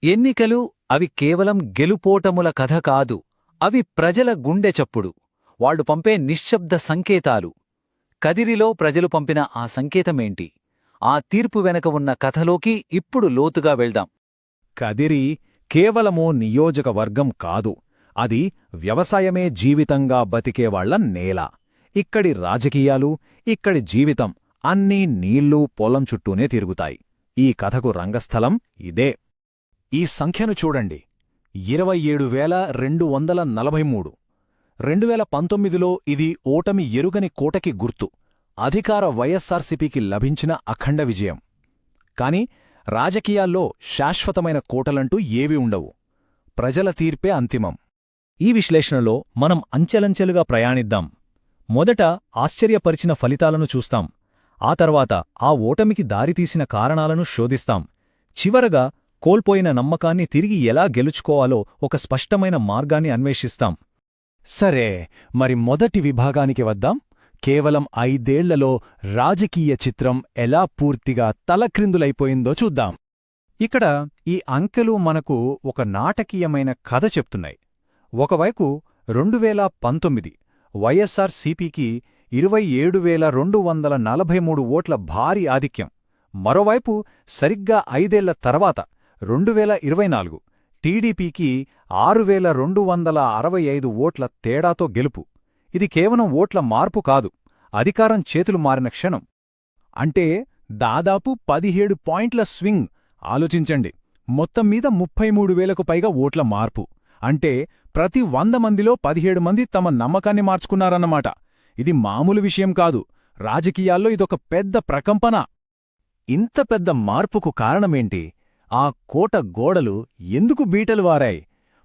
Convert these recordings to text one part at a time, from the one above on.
ఎన్నికలు అవి కేవలం గెలుపోటముల కథ కాదు, అవి ప్రజల గుండె చప్పుడు. వాళ్లు పంపే నిశ్శబ్ద సంకేతాలు. కదిరిలో ప్రజలు పంపిన ఆ సంకేతమేంటి? ఆ తీర్పు వెనక ఉన్న కథలోకి ఇప్పుడు లోతుగా వెళ్దాం. కదిరి కేవలమో నియోజకవర్గం కాదు, అది వ్యవసాయమే జీవితంగా బతికేవాళ్ల నేల. ఇక్కడి రాజకీయాలు, ఇక్కడి జీవితం అన్నీ నీళ్లు, పొలం చుట్టూనే తిరుగుతాయి. ఈ కథకు రంగస్థలం ఇదే. ఈ సంఖ్యను చూడండి, 27,243. 2019లో ఇది ఓటమి ఎరుగని కోటకి గుర్తు, అధికార వైఎస్సార్సీపీకి లభించిన అఖండ విజయం. కాని రాజకీయాల్లో శాశ్వతమైన కోటలంటూ ఏవీ ఉండవు. ప్రజల తీర్పే అంతిమం. ఈ విశ్లేషణలో మనం అంచెలంచెలుగా ప్రయాణిద్దాం. మొదట ఆశ్చర్యపరిచిన ఫలితాలను చూస్తాం. ఆ తర్వాత ఆ ఓటమికి దారితీసిన కారణాలను శోధిస్తాం. చివరగా కోల్పోయిన నమ్మకాన్ని తిరిగి ఎలా గెలుచుకోవాలో ఒక స్పష్టమైన మార్గాన్ని అన్వేషిస్తాం. సరే, మరి మొదటి విభాగానికి వద్దాం. కేవలం 5 ఏళ్లలో రాజకీయ చిత్రం ఎలా పూర్తిగా తలక్రిందులైపోయిందో చూద్దాం. ఇక్కడ ఈ అంకెలు మనకు ఒక నాటకీయమైన కథ చెప్తున్నాయి. ఒకవైపు 2019 వైఎస్సార్సీపీకి 27,243 ఓట్ల భారీ ఆధిక్యం. మరోవైపు సరిగ్గా 5 ఏళ్ల తర్వాత 2024 టీడీపీకి 6,265 ఓట్ల తేడాతో గెలుపు. ఇది కేవలం ఓట్ల మార్పు కాదు, అధికారం చేతులు మారిన క్షణం. అంటే దాదాపు 17 పాయింట్ల స్వింగ్. ఆలోచించండి, మొత్తం మీద 33,000కు పైగా ఓట్ల మార్పు. అంటే ప్రతి 100 మందిలో 17 మంది తమ నమ్మకాన్ని మార్చుకున్నారన్నమాట. ఇది మామూలు విషయం కాదు. రాజకీయాల్లో ఇదొక పెద్ద ప్రకంపన. ఇంత పెద్ద మార్పుకు కారణమేంటి? ఆ కోట గోడలు ఎందుకు బీటలు వారాయి?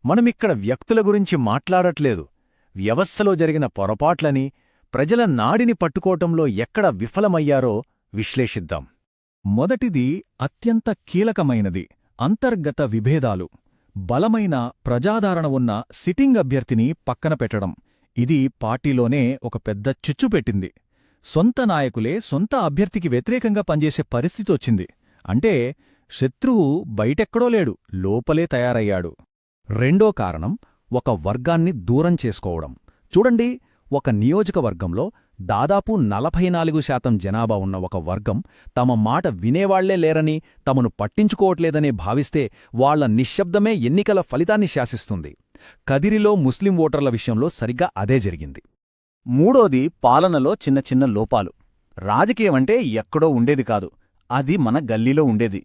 మనమిక్కడ వ్యక్తుల గురించి మాట్లాడట్లేదు. వ్యవస్థలో జరిగిన పొరపాట్లని, ప్రజల నాడిని పట్టుకోవటంలో ఎక్కడ విఫలమయ్యారో విశ్లేషిద్దాం. మొదటిది అత్యంత కీలకమైనది, అంతర్గత విభేదాలు. బలమైన ప్రజాదరణ ఉన్న సిట్టింగ్ అభ్యర్థిని పక్కన పెట్టడం. ఇది పార్టీలోనే ఒక పెద్ద చిచ్చు పెట్టింది. సొంత నాయకులే సొంత అభ్యర్థికి వ్యతిరేకంగా పనిచేసే పరిస్థితొచ్చింది. అంటే శత్రువు బయటెక్కడో లేడు, లోపలే తయారయ్యాడు. రెండో కారణం ఒక వర్గాన్ని దూరం చేసుకోవడం. చూడండి, ఒక నియోజకవర్గంలో దాదాపు 44% జనాభా ఉన్న ఒక వర్గం తమ మాట వినేవాళ్లే లేరని, తమను పట్టించుకోవట్లేదనే భావిస్తే వాళ్ల నిశ్శబ్దమే ఎన్నికల ఫలితాన్ని శాసిస్తుంది. కదిరిలో ముస్లిం ఓటర్ల విషయంలో సరిగ్గా అదే జరిగింది. మూడోది పాలనలో చిన్న చిన్న లోపాలు. రాజకీయమంటే ఎక్కడో ఉండేది కాదు, అది మన గల్లీలో ఉండేది.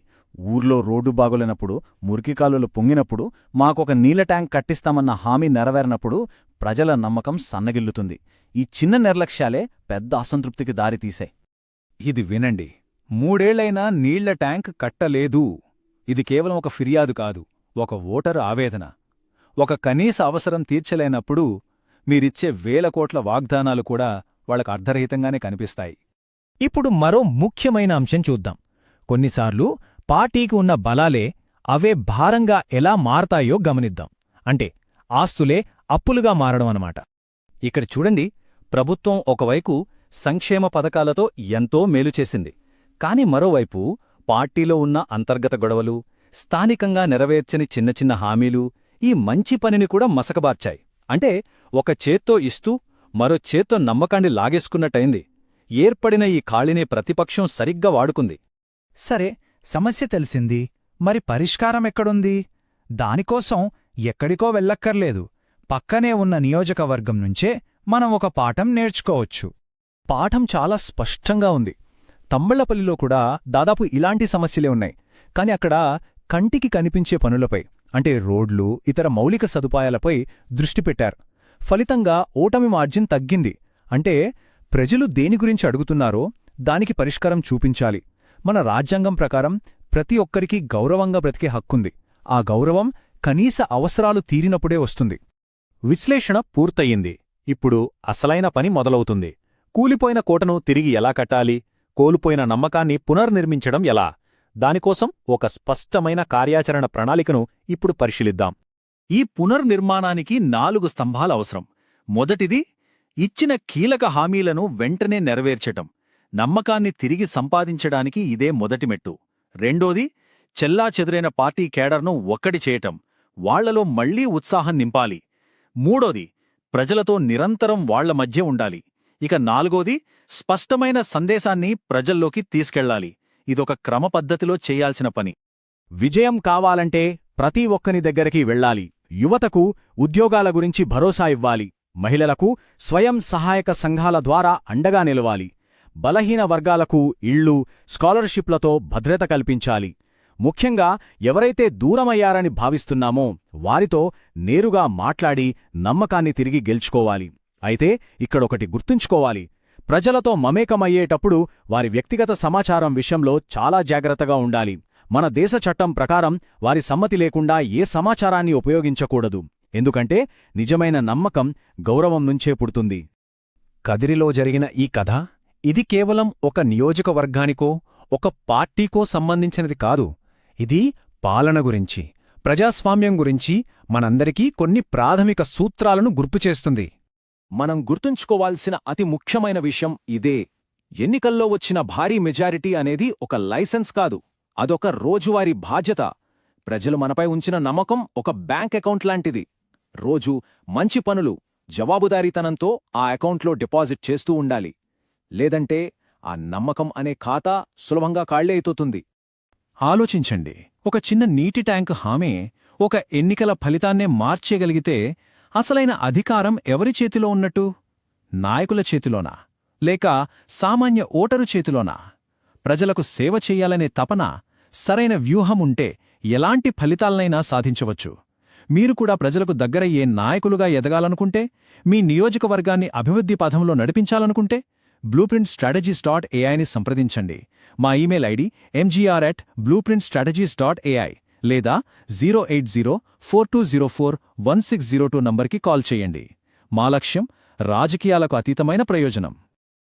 ఊర్లో రోడ్డు బాగోలేనప్పుడు, మురికికాలులు పొంగినప్పుడు, మాకొక నీళ్ల ట్యాంక్ కట్టిస్తామన్న హామీ నెరవేరినప్పుడు ప్రజల నమ్మకం సన్నగిల్లుతుంది. ఈ చిన్న నిర్లక్ష్యాలే పెద్ద అసంతృప్తికి దారితీశాయి. ఇది వినండి, 3 ఏళ్లైనా నీళ్ల ట్యాంక్ కట్టలేదు. ఇది కేవలం ఒక ఫిర్యాదు కాదు, ఒక ఓటరు ఆవేదన. ఒక కనీస అవసరం తీర్చలేనప్పుడు మీరిచ్చే 1000 కోట్ల వాగ్దానాలు కూడా వాళ్ళకు అర్ధరహితంగానే కనిపిస్తాయి. ఇప్పుడు మరో ముఖ్యమైన అంశం చూద్దాం. కొన్నిసార్లు పార్టీకి ఉన్న బలాలే అవే భారంగా ఎలా మారతాయో గమనిద్దాం. అంటే ఆస్తులే అప్పులుగా మారడం అన్నమాట. ఇక్కడ చూడండి, ప్రభుత్వం ఒకవైపు సంక్షేమ పథకాలతో ఎంతో మేలు చేసింది. కాని మరోవైపు పార్టీలో ఉన్న అంతర్గత గొడవలు, స్థానికంగా నెరవేర్చని చిన్న చిన్న హామీలు ఈ మంచి పనిని కూడా మసకబార్చాయి. అంటే ఒక చేత్తో ఇస్తూ మరో చేత్తో నమ్మకాన్ని లాగేసుకున్నట్టయింది. ఏర్పడిన ఈ ఖాళీనే ప్రతిపక్షం సరిగ్గా వాడుకుంది. సరే, సమస్య తెలిసింది. మరి పరిష్కారం ఎక్కడుంది? దానికోసం ఎక్కడికో వెళ్ళక్కర్లేదు. పక్కనే ఉన్న నియోజకవర్గం నుంచే మనం ఒక పాఠం నేర్చుకోవచ్చు. పాఠం చాలా స్పష్టంగా ఉంది. తమ్మళ్లపల్లిలో కూడా దాదాపు ఇలాంటి సమస్యలే ఉన్నాయి. కాని అక్కడ కంటికి కనిపించే పనులపై, అంటే రోడ్లు, ఇతర మౌలిక సదుపాయాలపై దృష్టి పెట్టారు. ఫలితంగా ఓటమి మార్జిన్ తగ్గింది. అంటే ప్రజలు దేని గురించి అడుగుతున్నారో దానికి పరిష్కారం చూపించాలి. మన రాజ్యాంగం ప్రకారం ప్రతి ఒక్కరికీ గౌరవంగా బ్రతికే హక్కుంది. ఆ గౌరవం కనీస అవసరాలు తీరినప్పుడే వస్తుంది. విశ్లేషణ పూర్తయింది. ఇప్పుడు అసలైన పని మొదలవుతుంది. కూలిపోయిన కోటను తిరిగి ఎలా కట్టాలి? కోల్పోయిన నమ్మకాన్ని పునర్నిర్మించడం ఎలా? దానికోసం ఒక స్పష్టమైన కార్యాచరణ ప్రణాళికను ఇప్పుడు పరిశీలిద్దాం. ఈ పునర్నిర్మాణానికి 4 స్తంభాలు అవసరం. మొదటిది, ఇచ్చిన కీలక హామీలను వెంటనే నెరవేర్చటం. నమ్మకాన్ని తిరిగి సంపాదించడానికి ఇదే మొదటి మెట్టు. రెండోది, చెల్లాచెదురైన పార్టీ కేడర్ను ఒక్కటి చేయటం, వాళ్లలో మళ్లీ ఉత్సాహం నింపాలి. మూడోది, ప్రజలతో నిరంతరం వాళ్ల మధ్య ఉండాలి. ఇక నాలుగోది, స్పష్టమైన సందేశాన్ని ప్రజల్లోకి తీసుకెళ్లాలి. ఇదొక క్రమపద్ధతిలో చేయాల్సిన పని. విజయం కావాలంటే ప్రతి ఒక్కని దగ్గరికి వెళ్ళాలి. యువతకు ఉద్యోగాల గురించి భరోసా ఇవ్వాలి. మహిళలకు స్వయం సహాయక సంఘాల ద్వారా అండగా నిలవాలి. బలహీన వర్గాలకు ఇళ్ళు, స్కాలర్షిప్లతో భద్రత కల్పించాలి. ముఖ్యంగా ఎవరైతే దూరమయ్యారని భావిస్తున్నామో వారితో నేరుగా మాట్లాడి నమ్మకాన్ని తిరిగి గెలుచుకోవాలి. అయితే ఇక్కడొకటి గుర్తుంచుకోవాలి. ప్రజలతో మమేకమయ్యేటప్పుడు వారి వ్యక్తిగత సమాచారం విషయంలో చాలా జాగ్రత్తగా ఉండాలి. మన దేశ చట్టం ప్రకారం వారి సమ్మతి లేకుండా ఏ సమాచారాన్ని ఉపయోగించకూడదు. ఎందుకంటే నిజమైన నమ్మకం గౌరవం నుంచే పుడుతుంది. కదిరిలో జరిగిన ఈ కథ ఇది కేవలం ఒక నియోజకవర్గానికో ఒక పార్టీకో సంబంధించినది కాదు. ఇది పాలన గురించి, ప్రజాస్వామ్యం గురించి మనందరికీ కొన్ని ప్రాథమిక సూత్రాలను గుర్తుచేస్తుంది. మనం గుర్తుంచుకోవాల్సిన అతి ముఖ్యమైన విషయం ఇదే. ఎన్నికల్లో వచ్చిన భారీ మెజారిటీ అనేది ఒక లైసెన్స్ కాదు, అదొక రోజువారీ బాధ్యత. ప్రజలు మనపై ఉంచిన నమ్మకం ఒక బ్యాంక్ అకౌంట్ లాంటిది. రోజూ మంచి పనులు, జవాబుదారీతనంతో ఆ అకౌంట్లో డిపాజిట్ చేస్తూ ఉండాలి. లేదంటే ఆ నమ్మకం అనే ఖాతా సులభంగా ఖాళీ అయిపోతుంది. ఆలోచించండి, ఒక చిన్న నీటి ట్యాంకు హామే ఒక ఎన్నికల ఫలితాన్నే మార్చేయగలిగితే అసలైన అధికారం ఎవరి చేతిలో ఉన్నట్టు? నాయకుల చేతిలోనా, లేక సామాన్య ఓటరు చేతిలోనా? ప్రజలకు సేవ చెయ్యాలనే తపన, సరైన వ్యూహముంటే ఎలాంటి ఫలితాలనైనా సాధించవచ్చు. మీరు కూడా ప్రజలకు దగ్గరయ్యే నాయకులుగా ఎదగాలనుకుంటే, మీ నియోజకవర్గాన్ని అభివృద్ధి పథంలో నడిపించాలనుకుంటే blueprintstrategies.ai ని సంప్రదించండి. మా ఇమెయిల్ ఐడి mgr@blueprintstrategies.ai లేదా 08042041602 నంబర్కి కాల్ చేయండి. మా లక్ష్యం రాజకీయాలకు అతీతమైన ప్రయోజనం.